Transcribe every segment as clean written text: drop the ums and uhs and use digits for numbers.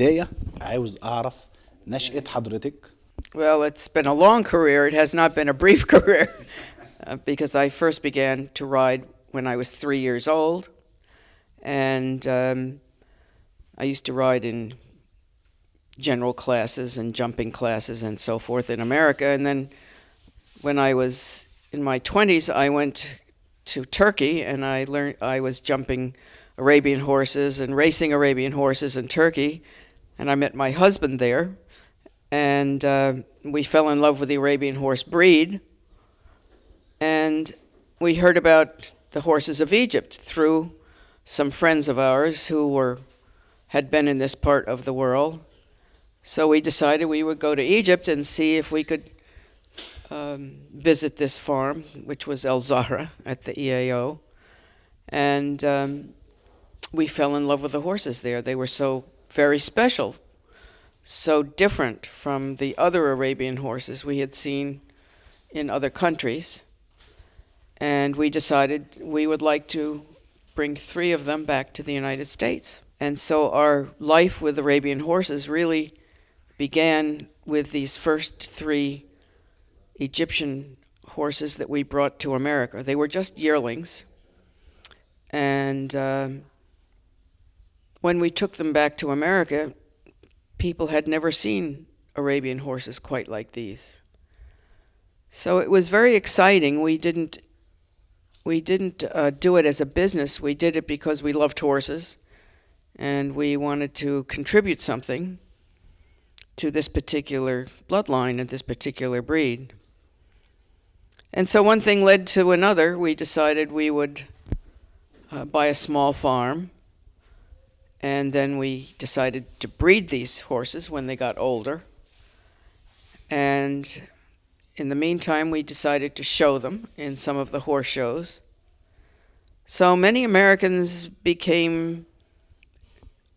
البداية عاوز أعرف نشأة حضرتك. Well, it's been a long career. It has not been a brief career because I first began to ride when I was 3 years old. And I used to ride in general classes and jumping classes and so forth in America. And then when I was in my 20s, I went to Turkey and I was jumping Arabian horses and racing Arabian horses in Turkey. And I met my husband there. And we fell in love with the Arabian horse breed. And we heard about the horses of Egypt through some friends of ours who had been in this part of the world. So we decided we would go to Egypt and see if we could visit this farm, which was Zahra at the EAO. And we fell in love with the horses there. They were so very special, so different from the other Arabian horses we had seen in other countries. And we decided we would like to bring 3 of them back to the United States. And so our life with Arabian horses really began with these first 3 Egyptian horses that we brought to America. They were just yearlings. And when we took them back to America, people had never seen Arabian horses quite like these. So it was very exciting. We didn't do it as a business. We did it because we loved horses, and we wanted to contribute something to this particular bloodline and this particular breed. And so one thing led to another. We decided we would buy a small farm, and then we decided to breed these horses when they got older. And in the meantime, we decided to show them in some of the horse shows. So many Americans became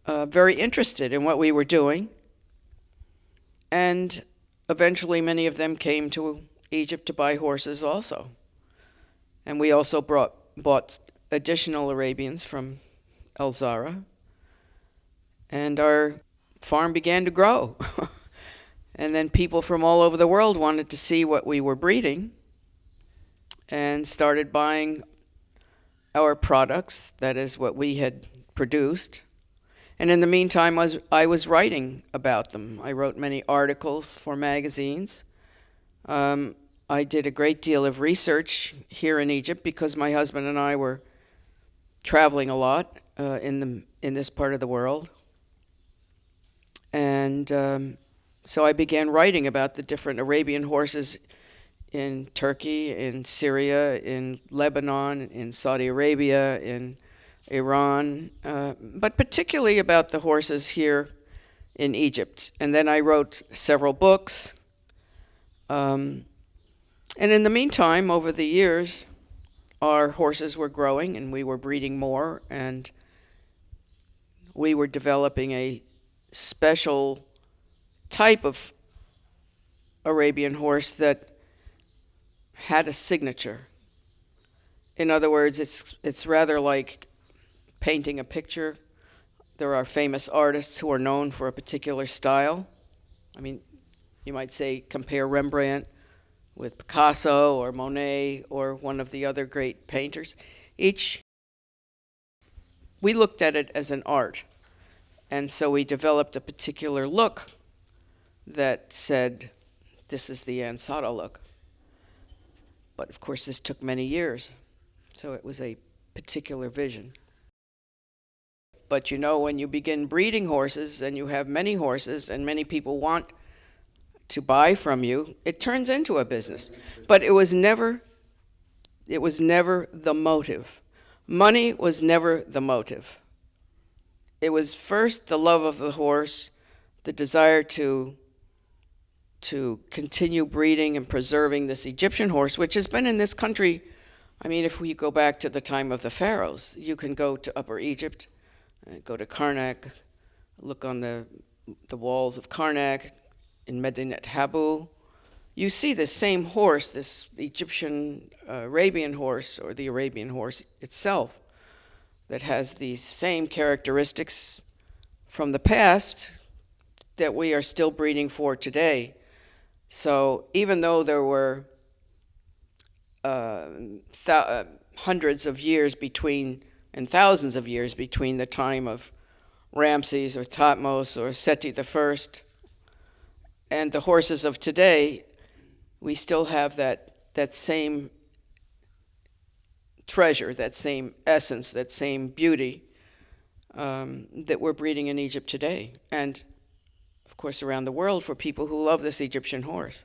very interested in what we were doing. And eventually many of them came to Egypt to buy horses also. And we also bought additional Arabians from Zahra. And our farm began to grow. And then people from all over the world wanted to see what we were breeding and started buying our products, that is what we had produced. And in the meantime, I was writing about them. I wrote many articles for magazines. I did a great deal of research here in Egypt because my husband and I were traveling a lot in this part of the world. And so I began writing about the different Arabian horses in Turkey, in Syria, in Lebanon, in Saudi Arabia, in Iran, but particularly about the horses here in Egypt. And then I wrote several books. And in the meantime, over the years, our horses were growing and we were breeding more, and we were developing a special type of Arabian horse that had a signature. In other words, it's rather like painting a picture. There are famous artists who are known for a particular style. I mean, you might say compare Rembrandt with Picasso or Monet or one of the other great painters. We looked at it as an art. And so we developed a particular look that said, this is the Ansata look. But of course, this took many years. So it was a particular vision. But you know, when you begin breeding horses and you have many horses and many people want to buy from you, it turns into a business. But it was never the motive. Money was never the motive. It was first the love of the horse, the desire to continue breeding and preserving this Egyptian horse, which has been in this country. I mean, if we go back to the time of the pharaohs, you can go to Upper Egypt, go to Karnak, look on the walls of Karnak, in Medinet Habu. You see the same horse, this Egyptian Arabian horse, or the Arabian horse itself, that has these same characteristics from the past, that we are still breeding for today. So even though there were hundreds of years between, and thousands of years between the time of Ramses or Thutmose or Seti I and the horses of today, we still have that same treasure, that same essence, that same beauty that we're breeding in Egypt today, and of course around the world for people who love this Egyptian horse.